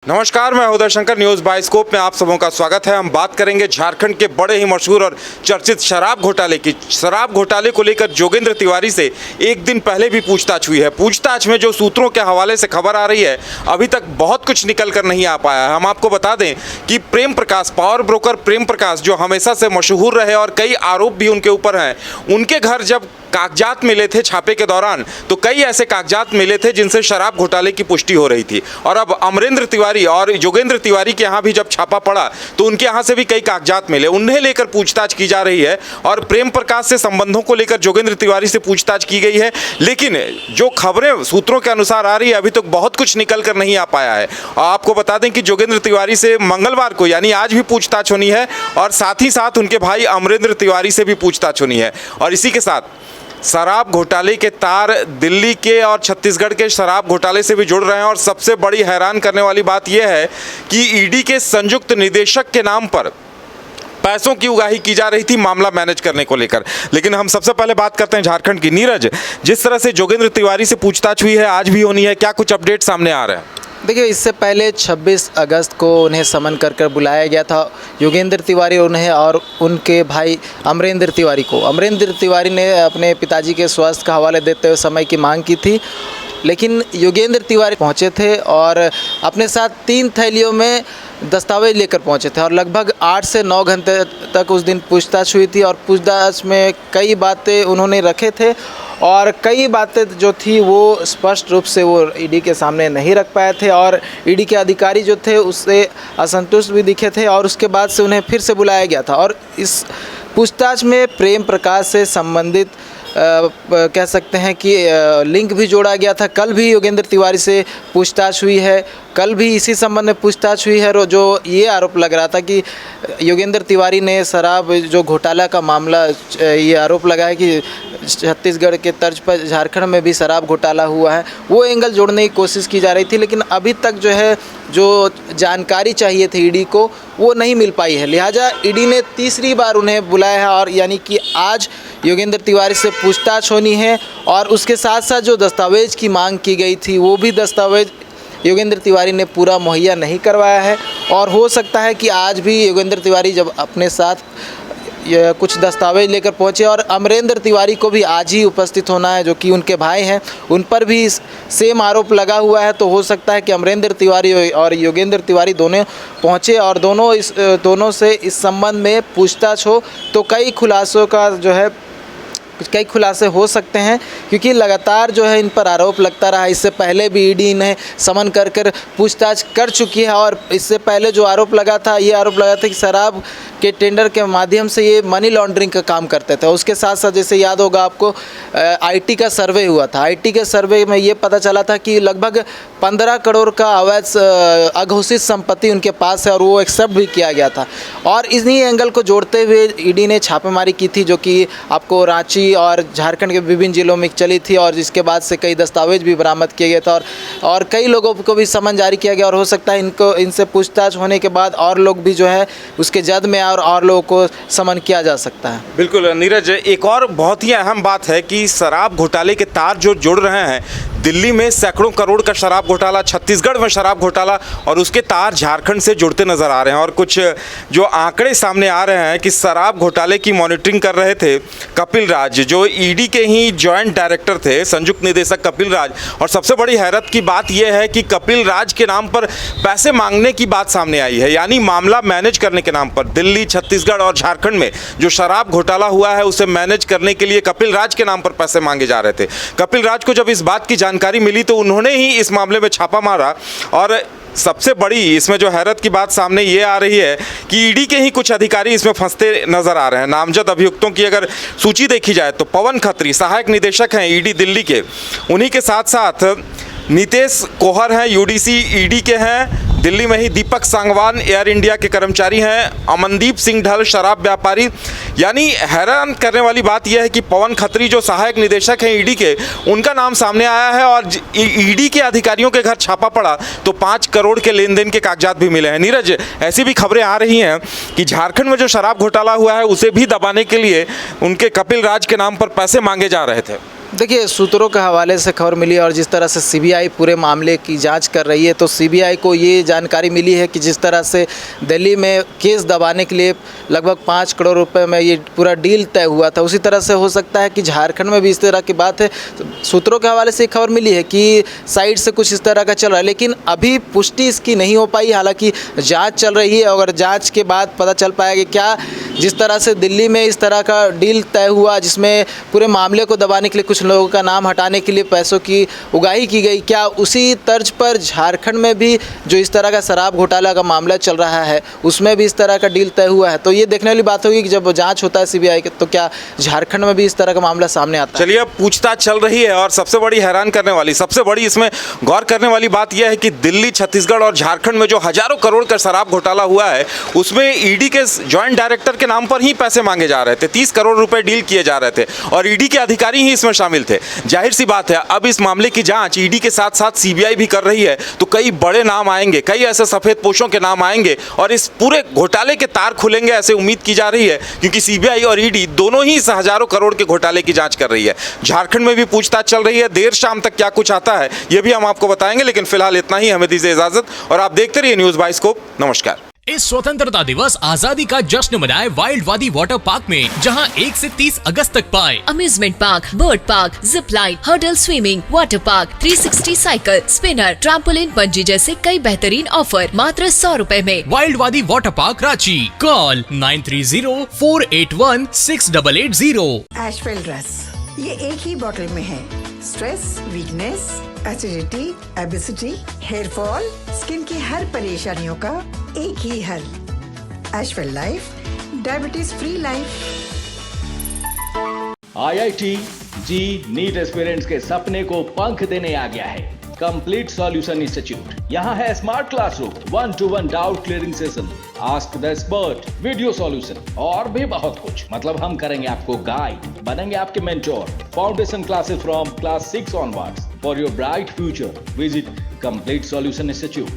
नमस्कार, मैं Uday Shankar. News bioscope में आप सबों का स्वागत है। हम बात करेंगे झारखंड के बड़े ही मशहूर और चर्चित शराब घोटाले की। शराब घोटाले को लेकर जोगेंद्र तिवारी से एक दिन पहले भी पूछताछ हुई है। पूछताछ में जो सूत्रों के हवाले से खबर आ रही है, अभी तक बहुत कुछ निकल कर नहीं आ पाया है। हम आपको बता दें कि प्रेम प्रकाश, पावर ब्रोकर प्रेम प्रकाश, जो हमेशा से मशहूर रहे और कई आरोप भी उनके ऊपर हैं, उनके घर जब कागजात मिले थे छापे के दौरान, तो कई ऐसे कागजात मिले थे जिनसे शराब घोटाले की पुष्टि हो रही थी। और अब अमरेंद्र तिवारी और जोगेंद्र तिवारी के यहाँ भी जब छापा पड़ा तो उनके यहाँ से भी कई कागजात मिले, उन्हें लेकर पूछताछ की जा रही है। और प्रेम प्रकाश से संबंधों को लेकर जोगेंद्र तिवारी से पूछताछ की गई है। लेकिन जो खबरें सूत्रों के अनुसार आ रही है, अभी तक बहुत कुछ निकल कर नहीं आ पाया है। और आपको बता दें कि जोगेंद्र तिवारी से मंगलवार को, यानी आज भी पूछताछ होनी है, और साथ ही साथ उनके भाई अमरेंद्र तिवारी से भी पूछताछ होनी है। और इसी के साथ शराब घोटाले के तार दिल्ली के और छत्तीसगढ़ के शराब घोटाले से भी जुड़ रहे हैं। और सबसे बड़ी हैरान करने वाली बात यह है कि ईडी के संयुक्त निदेशक के नाम पर पैसों की उगाही की जा रही थी मामला मैनेज करने को लेकर। लेकिन हम सबसे पहले बात करते हैं झारखंड की। नीरज, जिस तरह से जोगेंद्र तिवारी से पूछताछ हुई है, आज भी होनी है, क्या कुछ अपडेट सामने आ रहे हैं? देखिए, इससे पहले 26 अगस्त को उन्हें समन कर बुलाया गया था। योगेंद्र तिवारी उन्हें और उनके भाई अमरेंद्र तिवारी को। अमरेंद्र तिवारी ने अपने पिताजी के स्वास्थ्य का हवाले देते हुए समय की मांग की थी, लेकिन योगेंद्र तिवारी पहुंचे थे और अपने साथ 3 थैलियों में दस्तावेज लेकर पहुंचे थे। और लगभग 8 से 9 घंटे तक उस दिन पूछताछ हुई थी। और पूछताछ में कई बातें उन्होंने रखे थे, और कई बातें जो थी वो स्पष्ट रूप से वो ईडी के सामने नहीं रख पाए थे। और ईडी के अधिकारी जो थे उससे असंतुष्ट भी दिखे थे, और उसके बाद से उन्हें फिर से बुलाया गया था। और इस पूछताछ में प्रेम प्रकाश से संबंधित कह सकते हैं कि लिंक भी जोड़ा गया था। कल भी योगेंद्र तिवारी से पूछताछ हुई है। कल भी इसी संबंध में पूछताछ हुई है। जो ये आरोप लग रहा था कि योगेंद्र तिवारी ने शराब जो घोटाला का मामला, ये आरोप लगा है कि छत्तीसगढ़ के तर्ज पर झारखंड में भी शराब घोटाला हुआ है, वो एंगल जोड़ने की कोशिश की जा रही थी। लेकिन अभी तक जो है, जो जानकारी चाहिए थी ईडी को, वो नहीं मिल पाई है। लिहाजा ईडी ने तीसरी बार उन्हें बुलाया है, और यानी कि आज योगेंद्र तिवारी से पूछताछ होनी है। और उसके साथ साथ जो दस्तावेज की मांग की गई थी, वो भी दस्तावेज योगेंद्र तिवारी ने पूरा मुहैया नहीं करवाया है। और हो सकता है कि आज भी योगेंद्र तिवारी जब अपने साथ कुछ दस्तावेज लेकर पहुंचे, और अमरेंद्र तिवारी को भी आज ही उपस्थित होना है, जो कि उनके भाई हैं, उन पर भी सेम आरोप लगा हुआ है। तो हो सकता है कि अमरेंद्र तिवारी और योगेंद्र तिवारी दोनों पहुंचे और दोनों से इस संबंध में पूछताछ हो, तो कई खुलासों का जो है, कई खुलासे हो सकते हैं। क्योंकि लगातार जो है इन पर आरोप लगता रहा। इससे पहले भी ईडी इन्हें समन कर पूछताछ कर चुकी है। और इससे पहले जो आरोप लगा था, ये आरोप लगा था कि शराब के टेंडर के माध्यम से ये मनी लॉन्ड्रिंग का काम करते थे। उसके साथ साथ, जैसे याद होगा आपको, आईटी का सर्वे हुआ था। आईटी के सर्वे में ये पता चला था कि लगभग 15 करोड़ का अवैध अघोषित संपत्ति उनके पास है, और वो एक्सेप्ट भी किया गया था। और इन्हीं एंगल को जोड़ते हुए ईडी ने छापेमारी की थी, जो कि आपको रांची और झारखंड के विभिन्न जिलों में चली थी। और जिसके बाद से कई दस्तावेज भी बरामद किए गए थे, और कई लोगों को भी समन जारी किया गया। और हो सकता है इनसे पूछताछ होने के बाद और लोग भी जो है उसके जद में और लोगों को समन किया जा सकता है। बिल्कुल नीरज, एक और बहुत ही अहम बात है कि शराब घोटाले के तार जो जुड़ रहे हैं, दिल्ली में सैकड़ों करोड़ का शराब घोटाला, छत्तीसगढ़ में शराब घोटाला, और उसके तार झारखंड से जुड़ते नजर आ रहे हैं। और कुछ जो आंकड़े सामने आ रहे हैं कि शराब घोटाले की मॉनिटरिंग कर रहे थे कपिल राज, जो ईडी के ही जॉइंट डायरेक्टर थे, संयुक्त निदेशक कपिल राज। और सबसे बड़ी हैरत की बात यह है कि कपिल राज के नाम पर पैसे मांगने की बात सामने आई है। यानी मामला मैनेज करने के नाम पर दिल्ली, छत्तीसगढ़ और झारखंड में जो शराब घोटाला हुआ है, उसे मैनेज करने के लिए कपिल राज के नाम पर पैसे मांगे जा रहे थे। कपिल राज को जब इस बात की जानकारी मिली तो उन्होंने ही इस मामले में छापा मारा। और सबसे बड़ी इसमें जो हैरत की बात सामने ये आ रही है कि ईडी के ही कुछ अधिकारी इसमें फंसते नजर आ रहे हैं। नामजद अभियुक्तों की अगर सूची देखी जाए तो पवन खत्री सहायक निदेशक हैं ईडी दिल्ली के, उन्हीं के साथ साथ नितेश कोहर हैं यूडीसी ईडी के हैं दिल्ली में ही, दीपक सांगवान एयर इंडिया के कर्मचारी हैं, अमनदीप सिंह ढल शराब व्यापारी। यानी हैरान करने वाली बात यह है कि पवन खत्री जो सहायक निदेशक हैं ईडी के, उनका नाम सामने आया है। और ईडी के अधिकारियों के घर छापा पड़ा तो 5 करोड़ के लेन देन के कागजात भी मिले हैं। नीरज, ऐसी भी खबरें आ रही हैं कि झारखंड में जो शराब घोटाला हुआ है, उसे भी दबाने के लिए उनके कपिल राज के नाम पर पैसे मांगे जा रहे थे। देखिए, सूत्रों के हवाले से खबर मिली और जिस तरह से सीबीआई पूरे मामले की जांच कर रही है, तो सीबीआई को ये जानकारी मिली है कि जिस तरह से दिल्ली में केस दबाने के लिए लगभग 5 करोड़ रुपए में ये पूरा डील तय हुआ था, उसी तरह से हो सकता है कि झारखंड में भी इस तरह की बात है। सूत्रों के हवाले से खबर मिली है कि साइड से कुछ इस तरह का चल रहा है, लेकिन अभी पुष्टि इसकी नहीं हो पाई। हालांकि जाँच चल रही है, अगर जाँच के बाद पता चल पाएगा कि क्या जिस तरह से दिल्ली में इस तरह का डील तय हुआ, जिसमें पूरे मामले को दबाने के लिए कुछ लोगों का नाम हटाने के लिए पैसों की उगाही की गई, क्या उसी तर्ज पर झारखंड में भी जो इस तरह का शराब घोटाला का मामला चल रहा है उसमें भी इस तरह का डील तय हुआ है? तो ये देखने वाली बात होगी कि जब जांच होता है सीबीआई के, तो क्या झारखंड में भी इस तरह का मामला सामने आता है? चलिए, अब पूछताछ चल रही है और सबसे बड़ी हैरान करने वाली, सबसे बड़ी इसमें गौर करने वाली बात यह है कि दिल्ली, छत्तीसगढ़ और झारखंड में जो हजारों करोड़ का शराब घोटाला हुआ है उसमें ईडी के जॉइंट डायरेक्टर के नाम पर ही पैसे मांगे जा रहे थे। 30 करोड़ रुपए डील किए जा रहे थे और ईडी के अधिकारी ही इसमें शामिल थे। जाहिर सी बात है, अब इस मामले की जांच ईडी के साथ साथ सीबीआई भी कर रही है, तो कई बड़े नाम आएंगे, कई ऐसे सफेद पोशों के नाम आएंगे और इस पूरे घोटाले के तार खुलेंगे, ऐसे उम्मीद की जा रही है, क्योंकि सीबीआई और ईडी दोनों ही इस हजारों करोड़ के घोटाले की जांच कर रही है। झारखंड में भी पूछताछ चल रही है। देर शाम तक क्या कुछ आता है ये भी हम आपको बताएंगे, लेकिन फिलहाल इतना ही। हमें दीजिए इजाजत और आप देखते रहिए न्यूज बाइस्कोप। नमस्कार। इस स्वतंत्रता दिवस आजादी का जश्न मनाए वाइल्ड वादी वाटर पार्क में, जहां 1 से 30 अगस्त तक पाए amusement park, bird park, zip line, hurdle swimming, water park, 360 cycle, spinner, trampoline, bungee जैसे कई बेहतरीन ऑफर मात्र 100 रुपए में। वाइल्ड वादी water park Ranchi. Call 9304816880। Ashwell ड्रेस, ये एक ही बॉटल में है। Stress, weakness, acidity, obesity, hair fall, skin की हर परेशानियों का एक ही हल। Ashwell life, diabetes free life. IIT JEE NEET aspirants के सपने को पंख देने आ गया है। Complete solution institute. यहाँ है smart classroom, 1-to-1 doubt clearing session, ask the expert, video solution और भी बहुत कुछ। मतलब हम करेंगे आपको गाइड, बनेंगे आपके mentor. Foundation classes from class 6 onwards for your bright future. Visit complete solution institute.